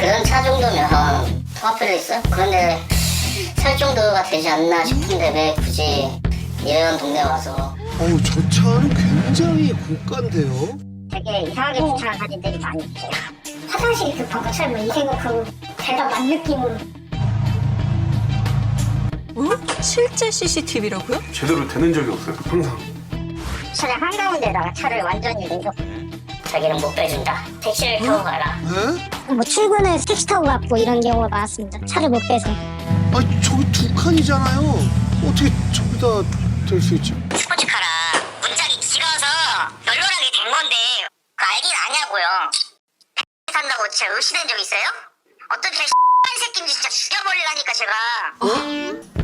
그런 차 정도면 통합표를 있어? 그런데 살 정도가 되지 않나 싶은데 왜 굳이 이런 동네 와서. 저 차는 굉장히 고가인데요. 되게 이상하게 주차한 사진들이 많이 있어요. 화장실이 급한 것처럼 이 생각하고 대답 안 느낌으로. 실제 CCTV라고요? 제대로 되는 적이 없어요. 항상. 차량 한가운데다가 차를 완전히 내놓고 자기는 못 빼준다. 택시를 타고 가라. 네? 뭐 출근을 택시 타고 갔고 이런 경우가 많았습니다. 차를 못 빼서. 아니 저기 두 칸이잖아요. 어떻게 저기다 될 수 있지? 스포츠카라 문짝이 길어서 널널하게 된 건데 그거 알긴 아냐고요. 산다고 진짜 의심된 적 있어요? 어떤 개 새끼인지 진짜 죽여버리려니까 제가.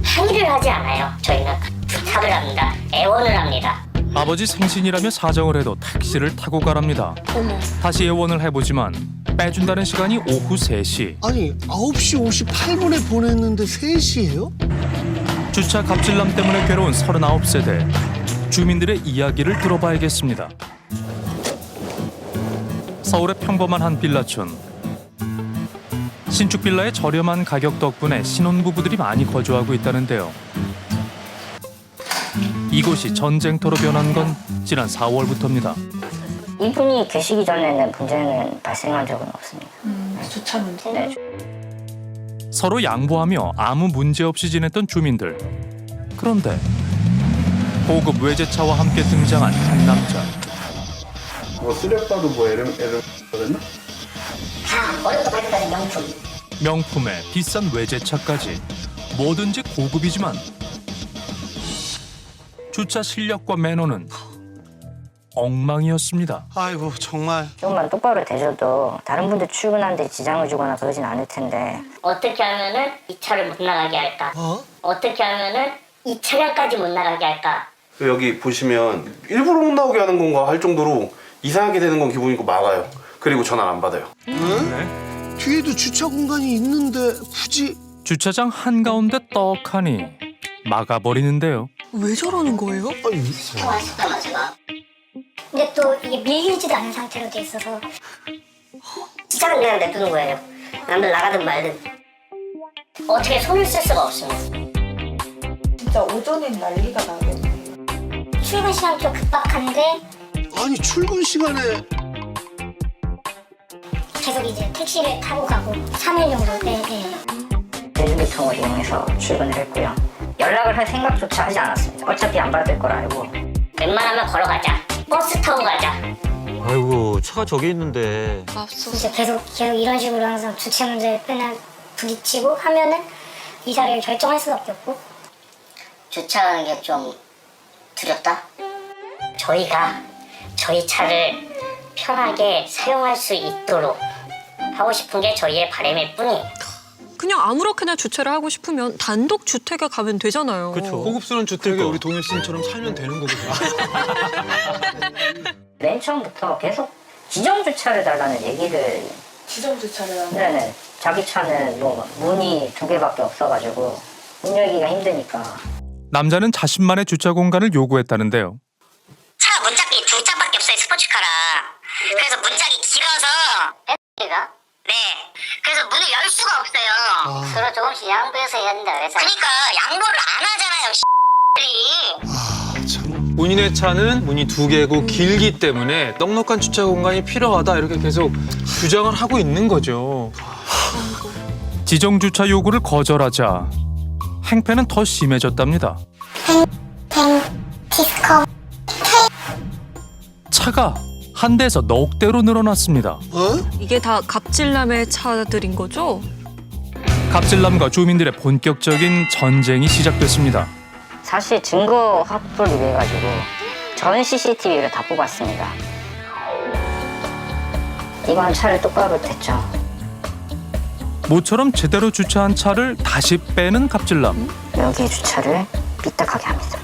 항의를 하지 않아요. 저희는 부탁을 합니다. 애원을 합니다. 아버지 생신이라며 사정을 해도 택시를 타고 가랍니다. 다시 애원을 해보지만 빼준다는 시간이 오후 3시. 아니 9시 58분에 보냈는데 3시예요? 주차 갑질남 때문에 괴로운 39세대. 주민들의 이야기를 들어봐야겠습니다. 서울의 평범한 한 빌라촌. 신축 빌라의 저렴한 가격 덕분에 신혼부부들이 많이 거주하고 있다는데요. 이곳이 전쟁터로 변한 건 지난 4월부터입니다. 이분이 계시기 전에는 문제는 발생한 적은 없습니다. 주차 문제? 네. 서로 양보하며 아무 문제 없이 지냈던 주민들. 그런데 고급 외제차와 함께 등장한 한 남자. 뭐 쓰레빠도 뭐 에르 그랬나? 다 어려도 발급하는 명품. 명품에 비싼 외제차까지. 뭐든지 고급이지만 주차 실력과 매너는 엉망이었습니다. 아이고 정말. 조금만 똑바로 대줘도 다른 분들 출근하는데 지장을 주거나 그러진 않을 텐데. 어떻게 하면은 이 차를 못 나가게 할까? 어떻게 하면은 이 차량까지 못 나가게 할까? 여기 보시면 일부러 못 나오게 하는 건가 할 정도로 이상하게 되는 건 기본이고 막아요. 그리고 전화를 안 받아요. 네? 뒤에도 주차 공간이 있는데 굳이. 주차장 한가운데 떡하니 막아버리는데요. 왜 저러는 거예요? 아니 시켜봤었잖아 제가. 근데 또 이게 밀리지도 않은 상태로 돼 있어서 차는 그냥 냅두는 거예요. 남들 나가든 말든. 어떻게 손을 쓸 수가 없습니다. 진짜 오전엔 난리가 나겠네요. 출근 시간 좀 급박한데 아니 출근 시간에 계속 이제 택시를 타고 가고 3일 정도. 네. 대중교통을 이용해서 출근을 했고요. 연락을 할 생각조차 하지 않았습니다. 어차피 안 받을 걸 알고. 웬만하면 걸어가자. 버스 타고 가자. 아이고 차가 저기 있는데. 이제 계속 이런 식으로 항상 주체 문제에 맨날 부딪히고 하면은 이 자리를 결정할 수밖에 없고. 주차하는 게 좀 두렵다. 저희가 저희 차를 편하게 사용할 수 있도록 하고 싶은 게 저희의 바람일 뿐이에요. 그냥 아무렇게나 주차를 하고 싶으면 단독 주택에 가면 되잖아요. 그렇죠. 고급스러운 주택에 우리 동현 씨처럼 살면 되는 거거든요. 맨 처음부터 계속 지정 주차를 달라는 얘기를. 지정 주차를 하는. 네네. 자기 차는 뭐 문이 2개밖에 없어가지고 문 열기가 힘드니까. 남자는 자신만의 주차 공간을 요구했다는데요. 차 문짝이 2짝밖에 없어요. 스포츠카라. 그래서 문짝이 길어서 배터리가? 네. 그래서 문을 열 수가 없어요. 서로 조금씩 양보해서 해야 된다 그래서. 그러니까 양보를 안 하잖아요. 참. 본인의 차는 문이 2개고 길기 때문에 넉넉한 주차 공간이 필요하다 이렇게 계속 주장을 하고 있는 거죠. 지정 주차 요구를 거절하자 행패는 더 심해졌답니다. 디스커. 차가 한 대에서 넉 대로 늘어났습니다. 이게 다 갑질남의 차들인 거죠? 갑질남과 주민들의 본격적인 전쟁이 시작됐습니다. 사실 증거 확보를 위해 가지고 전 CCTV를 다 뽑았습니다. 이번 차를 똑바로 댔죠. 모처럼 제대로 주차한 차를 다시 빼는 갑질남. 여기 주차를 삐딱하게 합니다.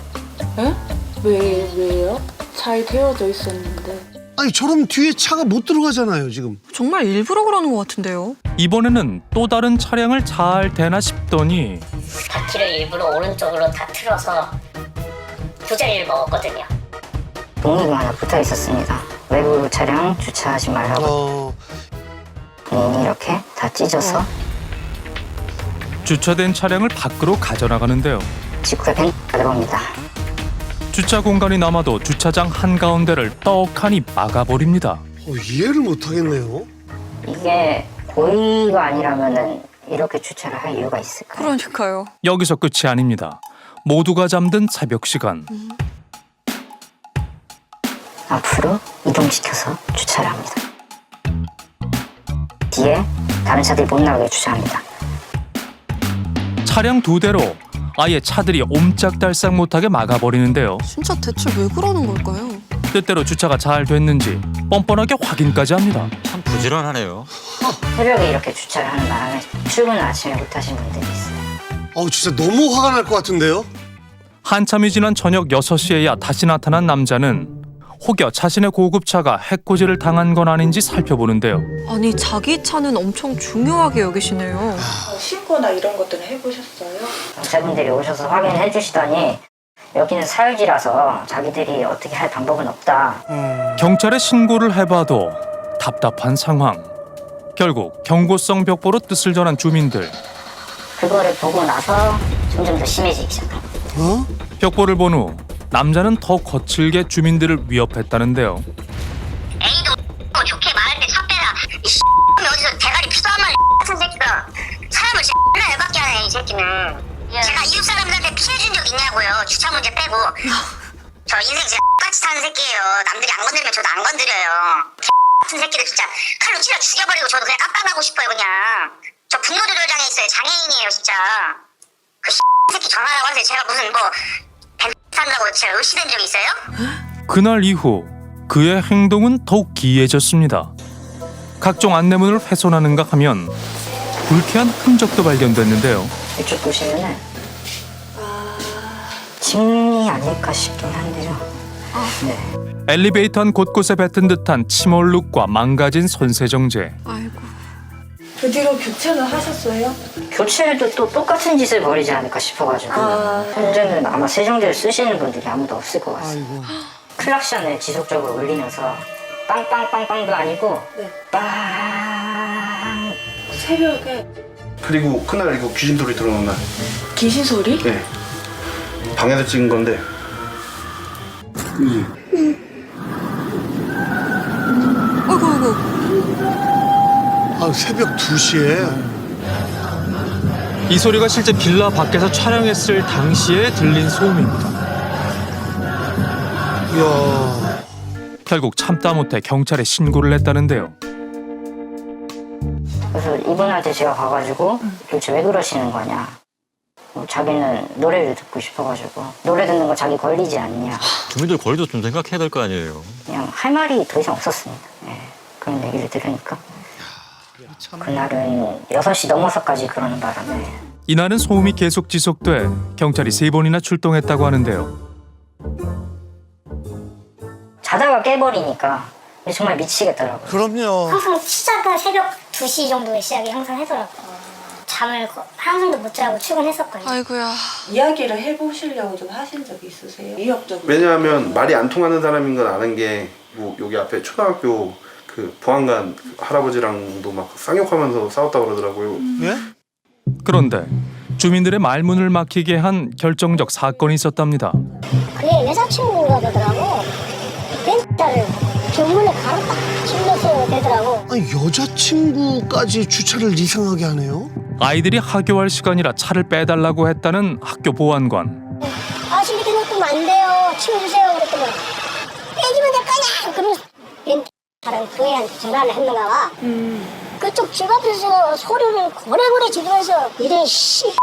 왜요? 잘 되어져 있었는데. 아니 저러면 뒤에 차가 못 들어가잖아요 지금. 정말 일부러 그러는 것 같은데요. 이번에는 또 다른 차량을 잘 대나 싶더니 바퀴를 일부러 오른쪽으로 다 틀어서 두 자리를 먹었거든요. 독립이 하나 붙어 있었습니다. 외부 차량 주차하지 말라고. 이렇게 다 찢어서 주차된 차량을 밖으로 가져나가는데요. 직후에 벤 들어옵니다. 주차 공간이 남아도 주차장 한가운데를 떡하니 막아버립니다. 이해를 못하겠네요. 이게 고의가 아니라면은 이렇게 주차를 할 이유가 있을까요? 그러니까요. 여기서 끝이 아닙니다. 모두가 잠든 새벽 시간. 앞으로 이동시켜서 주차를 합니다. 뒤에 다른 차들이 못 나오게 주차합니다. 차량 2대로 아예 차들이 옴짝달싹 못하게 막아버리는데요. 진짜 대체 왜 그러는 걸까요? 뜻대로 주차가 잘 됐는지 뻔뻔하게 확인까지 합니다. 참 부지런하네요. 새벽에 이렇게 주차를 하는 바람에 출근을 아침에 못 하시는 분들이 있어요. 진짜 너무 화가 날 것 같은데요. 한참이 지난 저녁 6시에야 다시 나타난 남자는 혹여 자신의 고급차가 해코지를 당한 건 아닌지 살펴보는데요. 아니 자기 차는 엄청 중요하게 여기시네요. 신고나 이런 것들은 해보셨어요? 경찰분들이 오셔서 확인해 주시더니 여기는 사유지라서 자기들이 어떻게 할 방법은 없다. 경찰에 신고를 해봐도 답답한 상황. 결국 경고성 벽보로 뜻을 전한 주민들. 그거를 보고 나서 점점 더 심해지기 시작합니다. 벽보를 본 후 남자는 더 거칠게 주민들을 위협했다는데요. A도 좋게 말할 때 차 빼라. 이 X놈이 어디서 대가리 피도 안 말린 같은 새끼가 사람을 X나 열받게 하네 이 새끼는. 제가 이웃 사람들한테 피해준 적 있냐고요. 주차 문제 빼고. 저 인생 진짜 X같이 사는 새끼예요. 남들이 안 건드리면 저도 안 건드려요. 같은 새끼들 진짜 칼로 찔러 죽여버리고 저도 그냥 깜빵하고 싶어요 그냥. 저 분노조절장애 있어요. 장애인이에요 진짜. 그 새끼 전화라고 하세요. 제가 무슨 뭐 산다고 제가 의심된 적이 있어요? 그날 이후 그의 행동은 더욱 기이해졌습니다. 각종 안내문을 훼손하는가 하면 불쾌한 흔적도 발견됐는데요. 이쪽 보시면은 침이 아닐까 싶긴 한데요. 네. 엘리베이터 안 곳곳에 뱉은 듯한 침 얼룩과 망가진 손세정제. 아이고. 그 뒤로 교체는 하셨어요? 교체해도 또 똑같은 짓을 벌이지 않을까 싶어가지고 현재는 아마 세정제를 쓰시는 분들이 아무도 없을 것 같습니다. 클락션을 지속적으로 울리면서 빵빵빵빵도 아니고 네. 빵. 새벽에 그리고 그날 이거 귀신 소리 들어오는 날. 귀신 소리? 네. 방에서 찍은 건데. 아이고 아이고. 새벽 2시에. 이 소리가 실제 빌라 밖에서 촬영했을 당시에 들린 소음입니다. 이야. 결국 참다 못해 경찰에 신고를 했다는데요. 그래서 이분한테 제가 가가지고 도대체 왜 그러시는 거냐. 자기는 노래를 듣고 싶어가지고 노래 듣는 거 자기 걸리지 않냐. 주민들 권리도 좀 생각해야 될 거 아니에요. 그냥 할 말이 더 이상 없었습니다. 예, 그런 얘기를 들으니까. 그날은 6시 넘어서까지 그러는 바람에 이날은 소음이 계속 지속돼 경찰이 3번이나 출동했다고 하는데요. 자다가 깨버리니까 정말 미치겠더라고요. 그럼요. 항상 시작은 새벽 2시 정도에 시작이 항상 하더라고요. 잠을 항상도 못 자고 출근했었거든요. 아이고야. 이야기를 해보시려고 좀 하신 적이 있으세요? 위협적으로? 왜냐하면 말이 안 통하는 사람인 건 아는 게 뭐 여기 앞에 초등학교 그 보안관 할아버지랑도 막 쌍욕하면서 싸웠다고 그러더라고요. 예? 그런데 주민들의 말문을 막히게 한 결정적 사건이 있었답니다. 그게 여자친구가 되더라고. 벤츠를 병문에 가로 딱 질러서 되더라고. 여자친구까지 주차를 이상하게 하네요. 아이들이 하교할 시간이라 차를 빼달라고 했다는 학교 보안관. 아씨 밑에 놓으면 안 돼요. 치워주세요. 그랬더니 빼주면 될 거냐. 그러면서 벤츠 사람이 그 애한테 전화를 했는가 봐. 그쪽 집 앞에서 소리를 고래고래 지르면서 이런 씨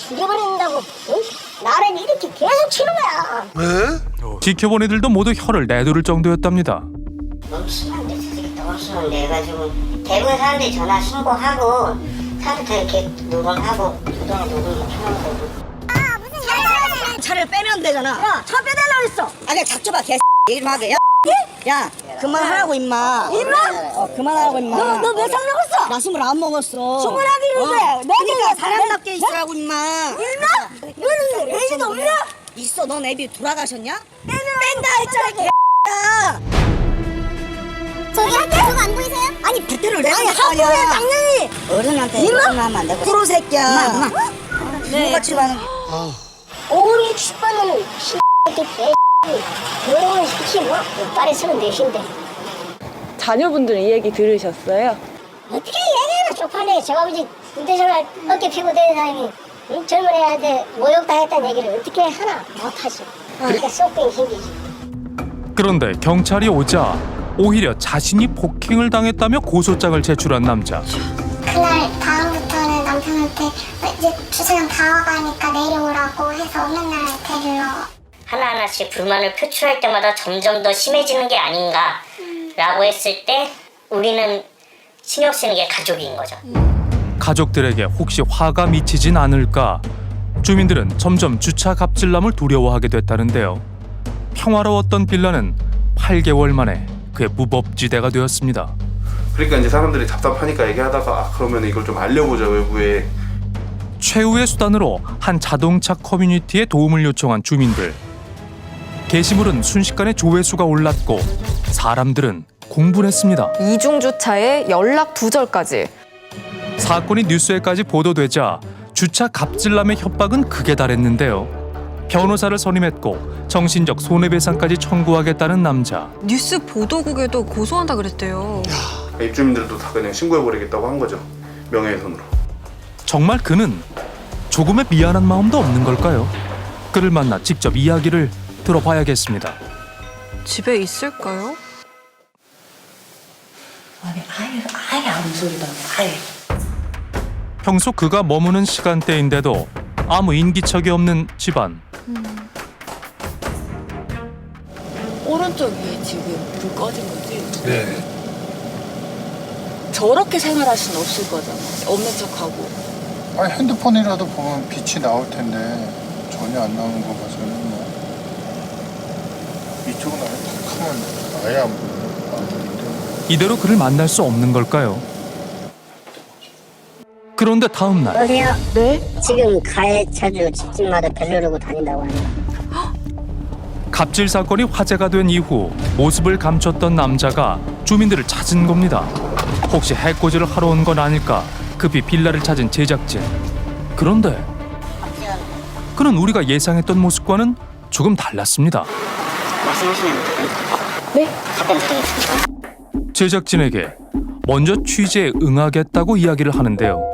죽여버린다고 나를 이렇게 계속 치는 거야. 네? 지켜본 이들도 모두 혀를 내두를 정도였답니다. 넘치는데 저새끼 넘치는데 해가지고 대부분 사람들이 전화 신고하고 사람들 이렇게 녹음하고 조정에 녹음을 켜는 거고. 차를 빼면 되잖아. 야, 차 빼달라 그랬어. 아, 그냥 닥쳐봐, 개 얘기 좀 하게. 야, 야, 그만하라고 임마. 임마? 그만하라고 임마. 너 몇 살 먹었어? 나 21 안 먹었어. 21이면 돼. 그러니까 사람답게 있으라고 임마. 임마? 너는 애비도 없냐? 있어. 넌 애비 돌아가셨냐? 뺀다 했잖아, 개. 저기 학교 저거 안 보이세요? 아니, 그때를 내가 아니야. 당연히 어른한테 이런 하면 안 되고. 프로 새끼야. 누같이 가는 게. 5, 60번은 이렇게 그런 시키 뭐 딸이 34인데 자녀분들은 이 얘기 들으셨어요? 어떻게 얘기하나 쪽팔려. 제가 이제 군대 생활 어깨 피고 다니는 사람이 젊은 애한테 모욕당했다는 얘기를 어떻게 하나 못하지. 그러니까 쏙빼기 힘들지. 그런데 경찰이 오자 오히려 자신이 폭행을 당했다며 고소장을 제출한 남자. 그날 다음부터는 남편한테 이제 주차장 다 와가니까 내려오라고 해서 맨날 데리러. 하나하나씩 불만을 표출할 때마다 점점 더 심해지는 게 아닌가라고 했을 때 우리는 신경 쓰는 게 가족인 거죠. 가족들에게 혹시 화가 미치진 않을까? 주민들은 점점 주차 갑질남을 두려워하게 됐다는데요. 평화로웠던 빌라는 8개월 만에 그의 무법지대가 되었습니다. 그러니까 이제 사람들이 답답하니까 얘기하다가 그러면 이걸 좀 알려보자 외부에. 최후의 수단으로 한 자동차 커뮤니티에 도움을 요청한 주민들. 게시물은 순식간에 조회수가 올랐고 사람들은 공분했습니다. 이중주차에 연락 두절까지. 사건이 뉴스에까지 보도되자 주차 갑질남의 협박은 극에 달했는데요. 변호사를 선임했고 정신적 손해배상까지 청구하겠다는 남자. 뉴스 보도국에도 고소한다 그랬대요. 입주민들도 다 그냥 신고해버리겠다고 한 거죠. 명예훼손으로. 정말 그는 조금의 미안한 마음도 없는 걸까요? 그를 만나 직접 이야기를 들어봐야겠습니다. 집에 있을까요? 아예 아무 소리도 안 해. 아예. 평소 그가 머무는 시간대인데도 아무 인기척이 없는 집안. 오른쪽 위에 지금 불 꺼진 거지? 네. 저렇게 생활할 수는 없을 거잖아. 없는 척하고. 아니 핸드폰이라도 보면 빛이 나올 텐데 전혀 안 나오는 거 봐서는 뭐 이쪽은 아예 탁하면 아예 안 보이는데. 이대로 그를 만날 수 없는 걸까요? 그런데 다음 날 여보세요? 네? 지금 가해차주 집집마다 벨르르고 다닌다고 합니다. 갑질 사건이 화제가 된 이후 모습을 감췄던 남자가 주민들을 찾은 겁니다. 혹시 해코지를 하러 온 건 아닐까 급히 빌라를 찾은 제작진. 그런데 그는 우리가 예상했던 모습과는 조금 달랐습니다. 말씀하시면 네? 답변 드리겠습니다. 제작진에게 먼저 취재에 응하겠다고 이야기를 하는데요.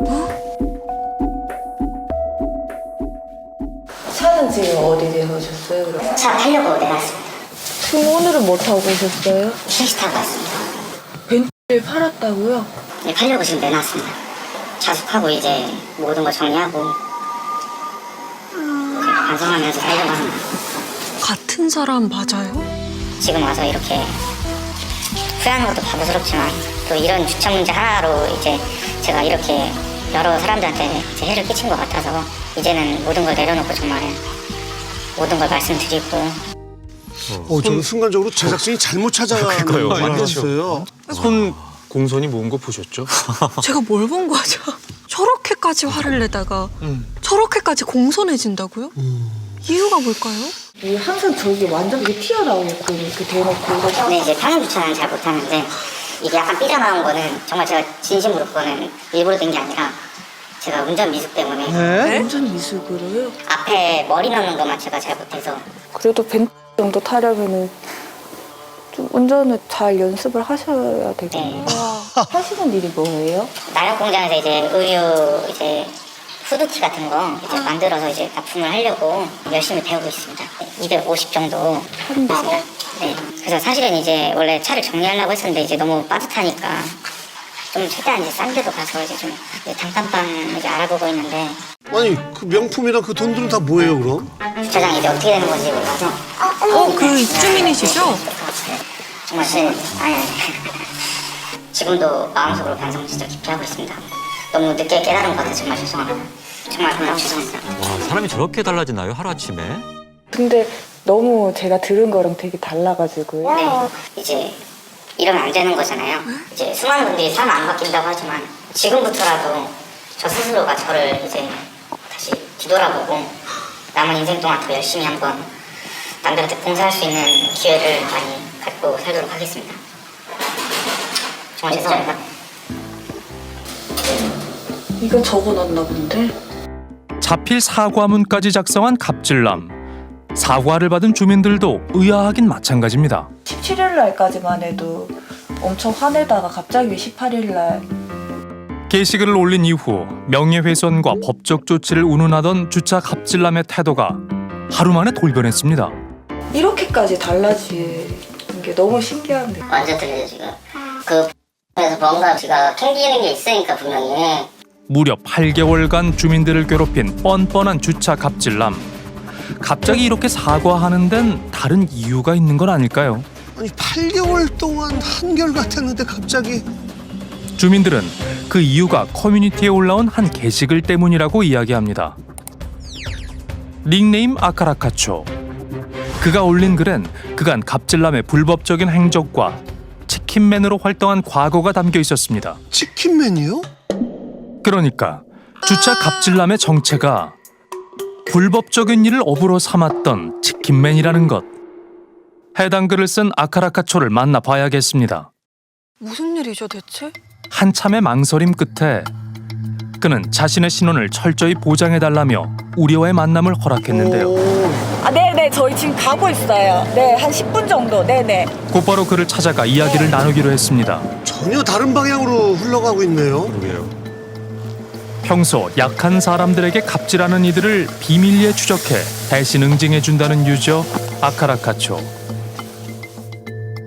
차는 지금 어디 내놓으셨어요? 그럼? 차 타려고 내놨습니다. 지금 오늘은 뭐 타고 오셨어요? 택시 타고 왔습니다. 벤츠를 팔았다고요? 네, 팔려고 지금 내놨습니다. 자숙하고 이제 모든 걸 정리하고 이제 반성하면서 살려고 합니다. 같은 사람 맞아요? 지금 와서 이렇게 후회하는 것도 바보스럽지만 또 이런 주차 문제 하나로 이제 제가 이렇게 여러 사람들한테 이제 해를 끼친 것 같아서 이제는 모든 걸 내려놓고 정말 모든 걸 말씀드리고. 저는 순간적으로 제작진이 잘못 찾아가는 줄 알았어요. 손 공손이 모은 거 보셨죠? 제가 뭘 본 거죠? 저렇게까지 화를 내다가 저렇게까지 공손해진다고요? 이유가 뭘까요? 항상 저기 완전 이게 튀어나오고 이렇게 대놓고 근데 이제 편한 주차는 잘 못하는데 이게 약간 삐져나온 거는 정말 제가 진심으로 그거는 일부러 된 게 아니라 제가 운전 미숙 때문에 완전 미숙으로요? 앞에 머리 넣는 것만 제가 잘 못해서. 그래도 벤츠 정도 타려면은 좀 운전을 잘 연습을 하셔야 되겠네요. 하시는 일이 뭐예요? 나력 공장에서 이제 의류 이제 후드티 같은 거 이제 만들어서 이제 납품을 하려고 열심히 배우고 있습니다. 250 정도 했습니다. 네. 그래서 사실은 이제 원래 차를 정리하려고 했었는데 이제 너무 빠듯하니까 좀 최대한 이제 싼 데도 가서 이제 좀 단칸방 이제 알아보고 있는데. 아니 그 명품이랑 그 돈들은 다 뭐예요 그럼? 주차장이 이제 어떻게 되는 건지 몰라서. 그 입주민이시죠? 정말 아니. 지금도 마음속으로 반성 진짜 깊이 하고 있습니다. 너무 늦게 깨달은 것 같아서 정말 죄송합니다. 정말 죄송합니다. 와, 사람이 저렇게 달라지나요? 하루아침에? 근데 너무 제가 들은 거랑 되게 달라가지고요. 네, 이제 이러면 안 되는 거잖아요. 이제 수많은 분들이 삶 안 바뀐다고 하지만 지금부터라도 저 스스로가 저를 이제 다시 뒤돌아보고 남은 인생 동안 더 열심히 한번 남들한테 봉사할 수 있는 기회를 많이 갖고 살도록 하겠습니다. 정말 죄송합니다. 이거 적어놨나 본데? 자필 사과문까지 작성한 갑질남. 사과를 받은 주민들도 의아하긴 마찬가지입니다. 17일 날까지만 해도 엄청 화내다가 갑자기 왜 18일 날 게시글을 올린 이후 명예훼손과 법적 조치를 운운하던 주차 갑질남의 태도가 하루 만에 돌변했습니다. 이렇게까지 달라지는 게 너무 신기한데. 완전 틀리죠 지금. 그래서 뭔가 지가 캥기는 게 있으니까 분명히. 무려 8개월간 주민들을 괴롭힌 뻔뻔한 주차 갑질남. 갑자기 이렇게 사과하는 데는 다른 이유가 있는 건 아닐까요? 아니 8개월 동안 한결같았는데 갑자기 주민들은 그 이유가 커뮤니티에 올라온 한 게시글 때문이라고 이야기합니다. 닉네임 아카라카초. 그가 올린 글엔 그간 갑질남의 불법적인 행적과 치킨맨으로 활동한 과거가 담겨 있었습니다. 치킨맨이요? 그러니까 주차 갑질남의 정체가 불법적인 일을 업으로 삼았던 치킨맨이라는 것. 해당 글을 쓴 아카라카초를 만나봐야겠습니다. 무슨 일이죠 대체? 한참의 망설임 끝에 그는 자신의 신원을 철저히 보장해달라며 우리와의 만남을 허락했는데요. 네네, 저희 지금 가고 있어요. 네, 한 10분 정도. 네네. 곧바로 그를 찾아가 이야기를 나누기로 했습니다. 전혀 다른 방향으로 흘러가고 있네요. 평소 약한 사람들에게 갑질하는 이들을 비밀리에 추적해 대신 응징해준다는 유저 아카라카초.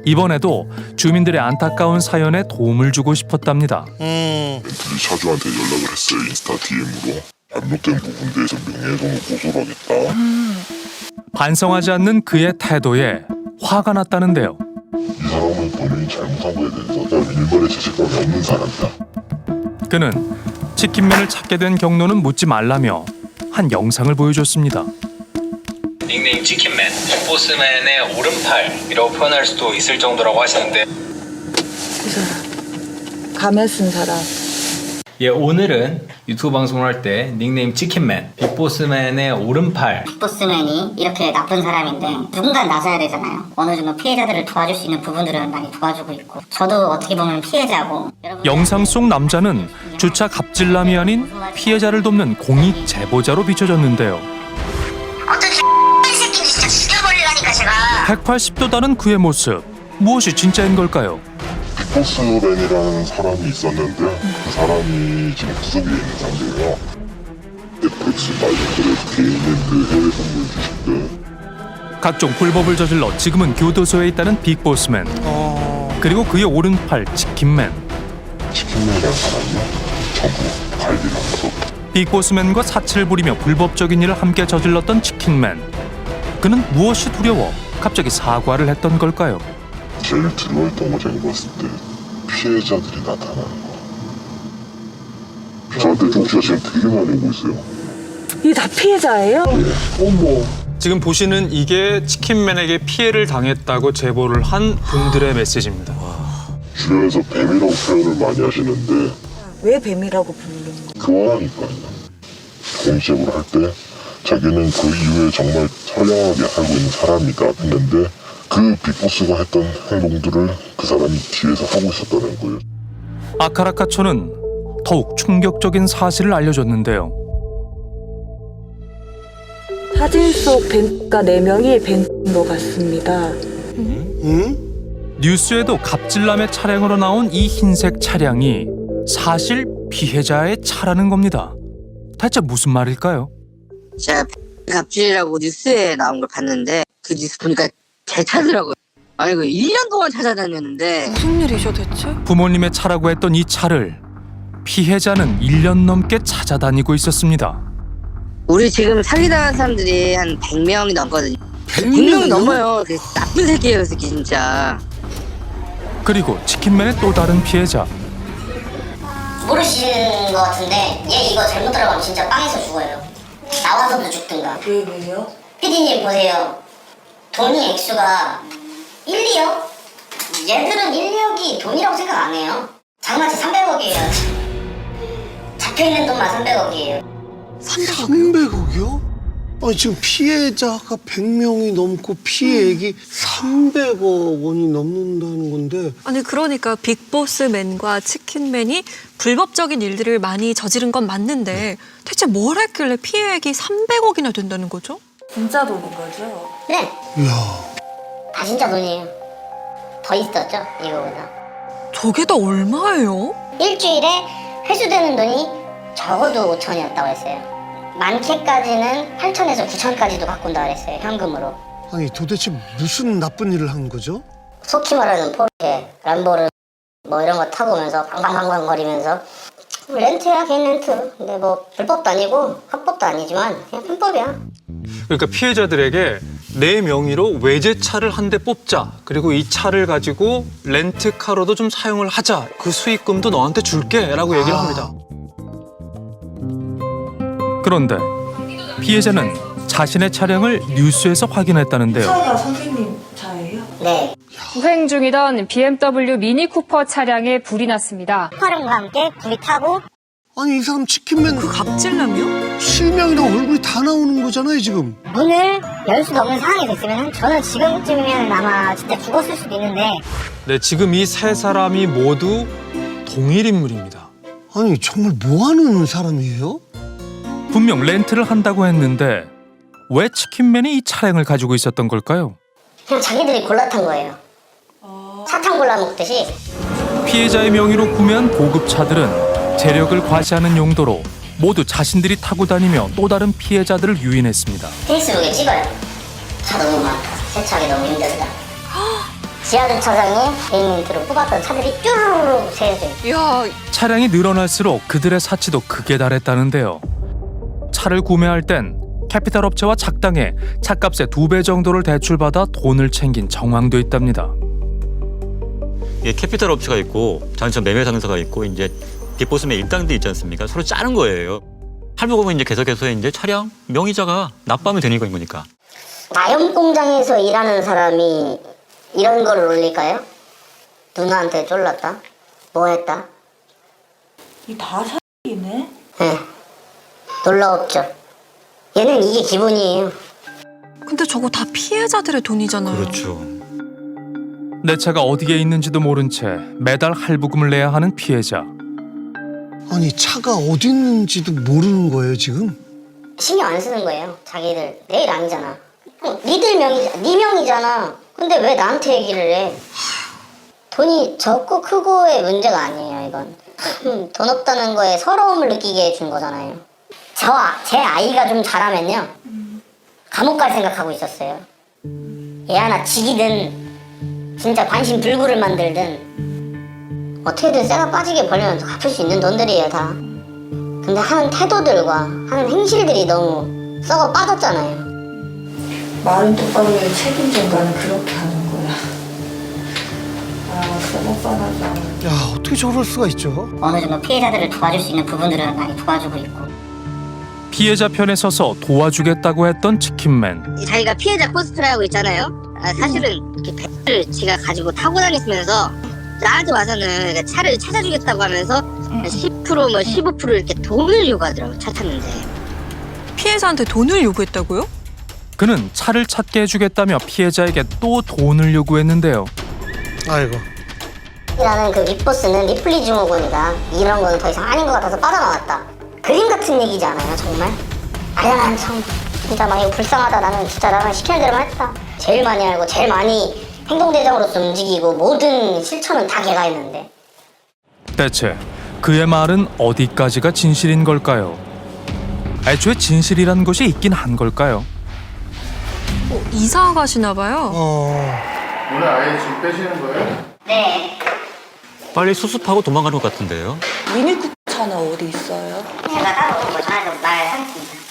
이번에도 주민들의 안타까운 사연에 도움을 주고 싶었답니다. 멘토리 차주한테 연락을 했어요. 인스타 DM으로. 잘못된 부분에 대해서 명예훼손을 고소를 하겠다. 반성하지 않는 그의 태도에 화가 났다는데요. 이 사람은 본인이 잘못한 거에 대해서 일말의 죄책감이 없는 사람이다. 그는 치킨맨을 찾게 된 경로는 묻지 말라며 한 영상을 보여줬습니다. 닉네임 치킨맨, 빅보스맨의 오른팔이라고 표현할 수도 있을 정도라고 하시는데 이 사람. 가면 쓴 사람. 예, 오늘은 유튜브 방송을 할 때 닉네임 치킨맨, 빅보스맨의 오른팔. 빅보스맨이 이렇게 나쁜 사람인데 누군가 나서야 되잖아요. 어느 정도 피해자들을 도와줄 수 있는 부분들은 많이 도와주고 있고 저도 어떻게 보면 피해자고. 영상 속 남자는 주차 갑질남이 아닌 피해자를 돕는 공익 제보자로 비춰졌는데요. 어떤 새끼인지 진짜 죽여버리려니까 제가. 180도 다른 그의 모습. 무엇이 진짜인 걸까요? 빅보스맨이라는 사람이 있었는데 그 사람이 지금 구속에 있는 상태예요. 넷플릭스 말들의 개인랜드 해외 선물 주식들. 각종 불법을 저질러 지금은 교도소에 있다는 빅보스맨. 그리고 그의 오른팔 치킨맨. 치킨맨이라는 사람이요? 전부 관리하면서 빅보스맨과 사치를 부리며 불법적인 일을 함께 저질렀던 치킨맨. 그는 무엇이 두려워 갑자기 사과를 했던 걸까요? 제일 두려웠던 거 제가 봤을 때 피해자들이 나타나는 거. 저한테 정치가 지금 되게 많이 오고 있어요. 이게 다 피해자예요? 어머. 지금 보시는 이게 치킨맨에게 피해를 당했다고 제보를 한 분들의 메시지입니다. 주변에서 뱀이라고 표현을 많이 하시는데 왜 뱀이라고 부르는 거예요? 교환하니까요. 공식으로 할 때 자기는 그 이후에 정말 선량하게 살고 있는 사람이다 했는데 그 빅보스가 했던 행동들을 그 사람이 뒤에서 하고 있었다는 거예요. 아카라카초는 더욱 충격적인 사실을 알려줬는데요. 사진 속 뱀가 4명이 뱀로 갔습니다. 뉴스에도 갑질남의 차량으로 나온 이 흰색 차량이 사실 피해자의 차라는 겁니다. 대체 무슨 말일까요? 제가 갑질이라고 뉴스에 나온 걸 봤는데 그 뉴스 보니까 제 차더라고요. 아니 그 1년 동안 찾아다녔는데 무슨 일이죠 대체? 부모님의 차라고 했던 이 차를 피해자는 1년 넘게 찾아다니고 있었습니다. 우리 지금 사기당한 사람들이 한 100명이 넘거든요. 100명이 넘어요. 그 나쁜 새끼예요, 그 새끼 진짜. 그리고 치킨맨의 또 다른 피해자. 모르시는 것 같은데 얘 이거 잘못 들어가면 진짜 빵에서 죽어요. 나와서도 죽든가. 왜요? 피디님 보세요. 돈이 액수가 1, 2억? 얘들은 1, 2억이 돈이라고 생각 안 해요. 장난치 300억이에요. 잡혀있는 돈만 300억이에요. 300억이요? 아니 지금 피해자가 100명이 넘고 피해액이 300억 원이 넘는다는 건데. 아니 그러니까 빅보스맨과 치킨맨이 불법적인 일들을 많이 저지른 건 맞는데 대체 뭘 했길래 피해액이 300억이나 된다는 거죠? 진짜 돈인 거죠? 네. 이야. 다 진짜 돈이에요. 더 있었죠, 이거보다. 저게 다 얼마예요? 일주일에 회수되는 돈이 적어도 5천이었다고 했어요. 많게까지는 8천에서 9천까지도 갖고 온다고 그랬어요, 현금으로. 아니 도대체 무슨 나쁜 일을 한 거죠? 속히 말하는 포르쉐, 람보르 뭐 이런 거 타고 오면서 방방방방 거리면서 렌트야, 개인 렌트. 근데 뭐 불법도 아니고 합법도 아니지만 그냥 편법이야. 그러니까 피해자들에게 내 명의로 외제차를 한 대 뽑자. 그리고 이 차를 가지고 렌트카로도 좀 사용을 하자. 그 수익금도 너한테 줄게 라고 얘기를 합니다. 그런데 피해자는 자신의 차량을 뉴스에서 확인했다는데요. 차가 선생님 차예요? 네. 주행 중이던 BMW 미니 쿠퍼 차량에 불이 났습니다. 폭발음과 함께 불이 타고. 아니 이 사람 치킨맨 그 갑질남이요? 실명이랑 얼굴이 다 나오는 거잖아요 지금. 문을 열 수도 없는 상황이 됐으면 저는 지금쯤이면 아마 진짜 죽었을 수도 있는데. 네, 지금 이 세 사람이 모두 동일 인물입니다. 아니 정말 뭐하는 사람이에요? 분명 렌트를 한다고 했는데 왜 치킨맨이 이 차량을 가지고 있었던 걸까요? 그냥 자기들이 골라 탄 거예요. 사탕 골라 먹듯이. 피해자의 명의로 구매한 고급 차들은 재력을 과시하는 용도로 모두 자신들이 타고 다니며 또 다른 피해자들을 유인했습니다. 페이스북에 찍어요. 차 너무 많다. 세차하기 너무 힘들다. 지하 주차장에 개인 렌트로 뽑았던 차들이 쭈르르 세워져 있어요. 차량이 늘어날수록 그들의 사치도 극에 달했다는데요. 차를 구매할 땐 캐피탈 업체와 작당해 차값의 2배 정도를 대출받아 돈을 챙긴 정황도 있답니다. 예, 캐피탈 업체가 있고 전처 매매 상사가 있고 이제 빅보스맨 일당들 있지 않습니까? 서로 짜는 거예요. 할부금은 이제 계속해서 이제 차량 명의자가 납부하면 되는 거니까. 나염 공장에서 일하는 사람이 이런 걸 올릴까요? 누나한테 쫄랐다? 뭐 했다? 이 다 사기네? 네. 놀라웠죠. 얘는 이게 기본이에요. 근데 저거 다 피해자들의 돈이잖아요. 그렇죠. 내 차가 어디에 있는지도 모른 채 매달 할부금을 내야 하는 피해자. 아니 차가 어디 있는지도 모르는 거예요 지금? 신경 안 쓰는 거예요. 자기들 내 일 아니잖아. 니들 명의잖아. 니 명의잖아. 근데 왜 나한테 얘기를 해? 돈이 적고 크고의 문제가 아니에요 이건. 돈 없다는 거에 서러움을 느끼게 해준 거잖아요. 제 아이가 좀 자라면요 감옥 갈 생각하고 있었어요. 애 하나 지기든 진짜 관심 불구를 만들든 어떻게든 쇠가 빠지게 벌려면 갚을 수 있는 돈들이에요 다. 근데 하는 태도들과 하는 행실들이 너무 썩어 빠졌잖아요. 말은 똑바로 해. 책임 전가는 그렇게 하는 거야. 아, 뻔뻔하지 않아. 야 어떻게 저럴 수가 있죠? 어느 정도 피해자들을 도와줄 수 있는 부분들은 많이 도와주고 있고. 피해자 편에 서서 도와주겠다고 했던 치킨맨. 자기가 피해자 코스프레하고 있잖아요. 사실은 이렇게 배를 지가 가지고 타고 다녔으면서 나한테 와서는 차를 찾아주겠다고 하면서 10% 뭐 15% 이렇게 돈을 요구하더라고 차 찾는데. 피해자한테 돈을 요구했다고요? 그는 차를 찾게 해주겠다며 피해자에게 또 돈을 요구했는데요. 아이고. 라는 그 빅보스는 리플리 증후군이다. 이런 건 더 이상 아닌 것 같아서 빠져나왔다. 그림 같은 얘기지 않아요 정말? 아야 난 참 진짜 막 이거 불쌍하다. 나는 진짜 나는 시키는 대로만 했다. 제일 많이 알고 제일 많이 행동대장으로서 움직이고 모든 실천은 다 걔가 했는데. 대체 그의 말은 어디까지가 진실인 걸까요? 애초에 진실이라는 것이 있긴 한 걸까요? 이사 가시나 봐요. 오늘 아예 집 빼시는 거예요? 네. 빨리 수습하고 도망가는 것 같은데요. 미니쿠퍼 차는 어디 있어요? 제가 따로 뭐 전화해서 말하겠습니다.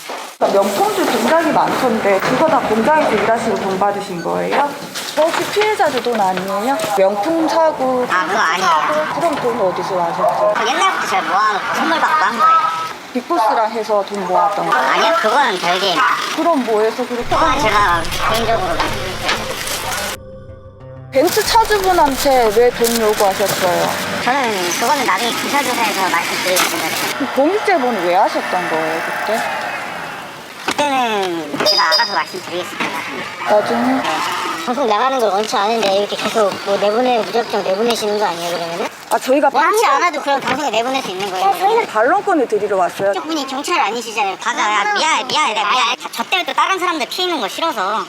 명품들 굉장히 많던데 그거 다 공장에서 일하시고 돈 받으신 거예요? 혹시 피해자들 돈 아니에요? 명품 사고 아 그거 아니에요. 그럼 돈 어디서 나셨죠? 옛날부터 제가 모아놓고 선물 받고 한 거예요. 빅보스랑 해서 돈 모았던 거? 아니요 그거는 별개. 그럼 뭐 해서 그렇게? 그거는 제가 개인적으로. 벤츠 차주분한테 왜 돈 요구하셨어요? 저는 그거는 나중에 기사조사에서 말씀드리겠습니다. 공익제보는 왜 하셨던 거예요 그때? 그때는 제가 알아서 말씀드리겠습니다. 나중에 방송 나가는 걸 원치 않은데 이렇게 계속 뭐 무작정 내보내시는 거 아니에요, 그러면은? 저희가 원치 않아도 그런 방송에 내보낼 수 있는 거예요. 저희는 반론권을 드리러 왔어요. 분이 경찰 아니시잖아요. 가자, 미안해. 저 때문에 또 다른 사람들 피해는 거 싫어서.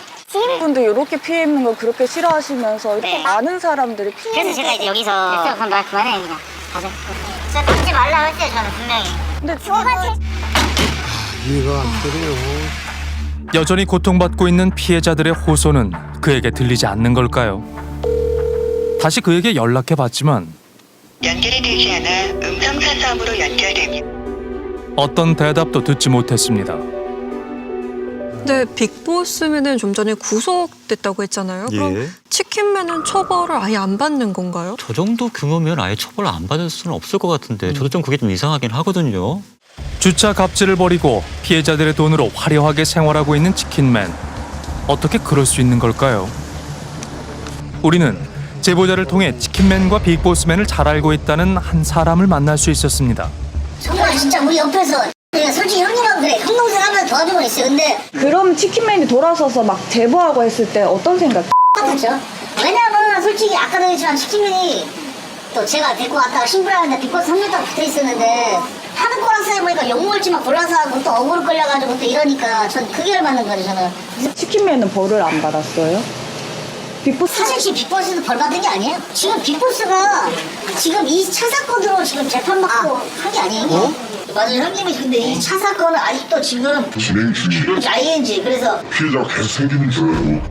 분들 이렇게 피해 입는 거 그렇게 싫어하시면서 이렇게 네. 많은 사람들이 피해. 그래서 제가 이제 여기서 됐어, 그럼 말 그만해 그냥. 가자. 진짜 받지 말라고 했어요, 저는 분명히. 근데 이해가 안 되네요. 여전히 고통받고 있는 피해자들의 호소는 그에게 들리지 않는 걸까요? 다시 그에게 연락해봤지만 연결이 되지 않아 음성사서함으로 연결됩니다. 어떤 대답도 듣지 못했습니다. 근데 빅보스맨은 좀 전에 구속됐다고 했잖아요. 그럼 예. 치킨맨은 처벌을 아예 안 받는 건가요? 저 정도 규모면 아예 처벌을 안 받을 수는 없을 것 같은데 저도 좀 그게 좀 이상하긴 하거든요. 주차 갑질을 벌이고 피해자들의 돈으로 화려하게 생활하고 있는 치킨맨. 어떻게 그럴 수 있는 걸까요? 우리는 제보자를 통해 치킨맨과 빅보스맨을 잘 알고 있다는 한 사람을 만날 수 있었습니다. 정말 진짜 우리 옆에서 내가 솔직히 형님하고 그래 형 동생 하면 도와주고 있어. 근데 그럼 치킨맨이 돌아서서 막 제보하고 했을 때 어떤 생각? 똑같았죠. 왜냐면 솔직히 아까도 했지만 치킨맨이 또 제가 데리고 갔다가 신고하는데 빅보스 3년 붙어 있었는데 하는 거랑 써보니까 욕먹을지만 골라서 하고 또 억울로 끌려가지고 또 이러니까 전 그게 열받는 거죠 저는. 치킨맨은 벌을 안 받았어요? 빅보스 사실 빅보스는 벌 받은 게 아니에요. 지금 빅보스가 지금 이 차 사건으로 지금 재판받고 한 게 아니에요. 맞아요 형님이. 근데 이 차 사건은 아직도 지금 진행 중이에요. ING 그래서 피해자가 계속 생기는 줄 알고.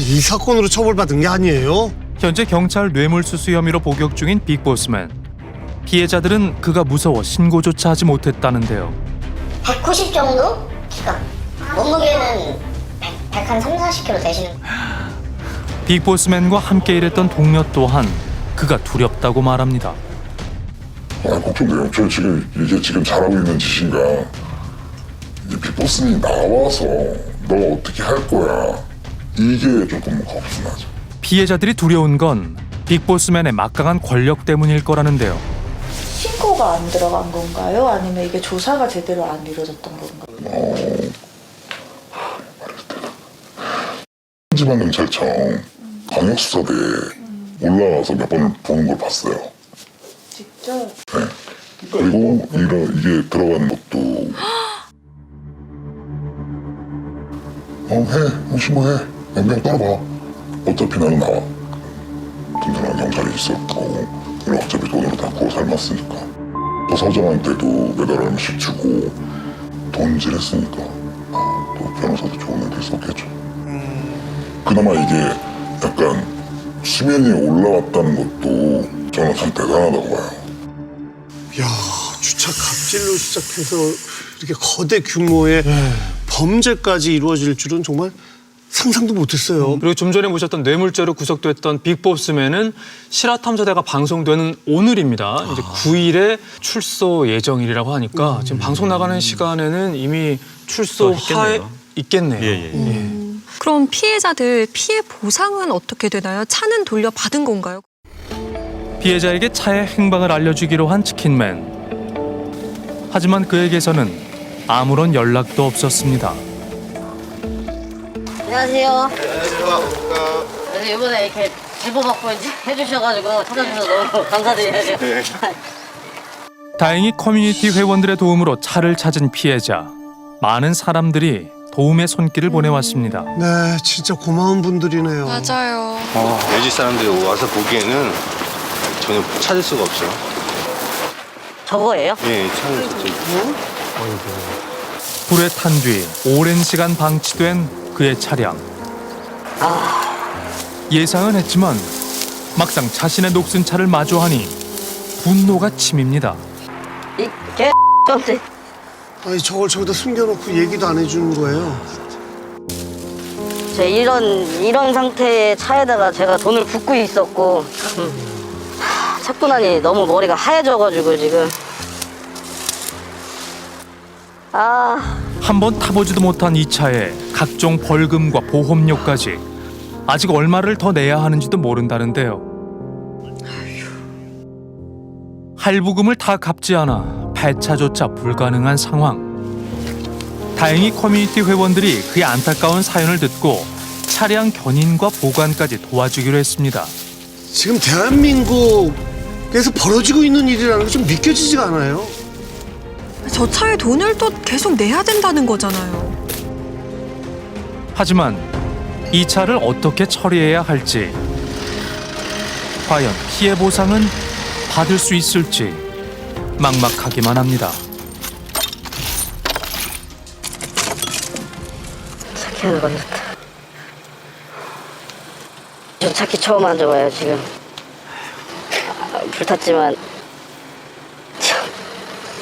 이 사건으로 처벌받은 게 아니에요? 현재 경찰 뇌물수수 혐의로 복역 중인 빅보스맨. 피해자들은 그가 무서워 신고조차 하지 못했다는데요. 190 정도? 키가 몸무게는 100한 3, 40kg 되시는 거예요. 빅보스맨과 함께 일했던 동료 또한 그가 두렵다고 말합니다. 걱정돼요. 저 이게 지금 잘하고 있는 짓인가. 이제 빅보스님이 나와서 너가 어떻게 할 거야. 이게 조금 겁나죠. 피해자들이 두려운 건 빅보스맨의 막강한 권력 때문일 거라는데요. 신고가 안 들어간 건가요? 아니면 이게 조사가 제대로 안 이루어졌던 건가요? 지방경찰청 광역수사대에 올라가서 몇 번 보는 걸 봤어요. 직접? 네. 그리고 이게 들어간 것도 신고해. 몇 떨어봐. 어차피 나는 나와. 든든한 경찰이 있었고 우리 어차피 돈으로 다 구워 삶았으니까. 또 서정한테도 매달 얼마씩 주고 돈질했으니까 또 변호사도 좋은 애도 있었겠죠. 그나마 이게 약간 수면이 올라왔다는 것도 저는 참 대단하다고 봐요. 야, 주차 갑질로 시작해서 이렇게 거대 규모의 범죄까지 이루어질 줄은 정말 상상도 못했어요. 그리고 좀 전에 보셨던 뇌물죄로 구속됐던 빅보스맨은 실화탐사대가 방송되는 오늘입니다. 이제 9일에 출소 예정일이라고 하니까 지금 방송 나가는 시간에는 이미 출소해 있겠네요. 예. 그럼 피해자들 피해 보상은 어떻게 되나요? 차는 돌려받은 건가요? 피해자에게 차의 행방을 알려주기로 한 치킨맨. 하지만 그에게서는 아무런 연락도 없었습니다. 안녕하세요. 그래서 이번에 이렇게 제보 받고 이제 해주셔가지고 찾아주셔서 너무 감사드려요. 다행히 커뮤니티 회원들의 도움으로 차를 찾은 피해자. 많은 사람들이 도움의 손길을 보내왔습니다. 네, 진짜 고마운 분들이네요. 맞아요. 내 집 사람들이 와서 보기에는 전혀 찾을 수가 없어요. 저거예요? 예, 차를 저기. 불에 탄 뒤 오랜 시간 방치된 그의 차량. 예상은 했지만 막상 자신의 녹슨 차를 마주하니 분노가 침입니다. 이 개 깜짝. 아니 저걸 저기다 숨겨놓고 얘기도 안 해주는 거예요. 제 이런 상태의 차에다가 제가 돈을 붓고 있었고 찾고 나니 너무 머리가 하얘져가지고 지금. 한번 타보지도 못한 이 차에 각종 벌금과 보험료까지 아직 얼마를 더 내야 하는지도 모른다는데요. 할부금을 다 갚지 않아 폐차조차 불가능한 상황. 다행히 커뮤니티 회원들이 그의 안타까운 사연을 듣고 차량 견인과 보관까지 도와주기로 했습니다. 지금 대한민국에서 벌어지고 있는 일이라는 게 좀 믿겨지지가 않아요. 저 차에 돈을 또 계속 내야 된다는 거잖아요. 하지만 이 차를 어떻게 처리해야 할지, 과연 피해 보상은 받을 수 있을지 막막하기만 합니다. 착해하는 건 좋다. 저 차키 처음 앉아봐요 지금. 불탔지만 참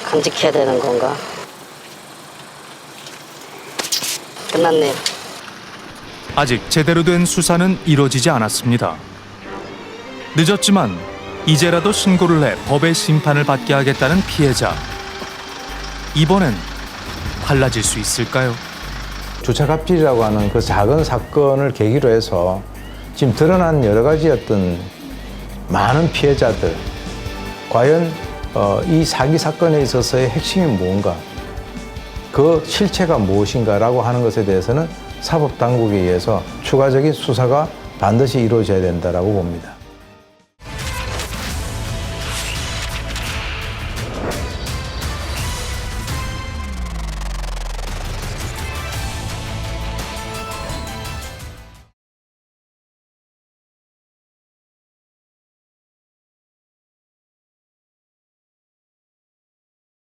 감직해야 되는 건가. 끝났네요. 아직 제대로 된 수사는 이뤄지지 않았습니다. 늦었지만 이제라도 신고를 해 법의 심판을 받게 하겠다는 피해자. 이번엔 달라질 수 있을까요? 주차 갑질이라고 하는 그 작은 사건을 계기로 해서 지금 드러난 여러 가지 어떤 많은 피해자들, 과연 이 사기 사건에 있어서의 핵심이 무언가, 그 실체가 무엇인가라고 하는 것에 대해서는 사법당국에 의해서 추가적인 수사가 반드시 이루어져야 된다고 봅니다.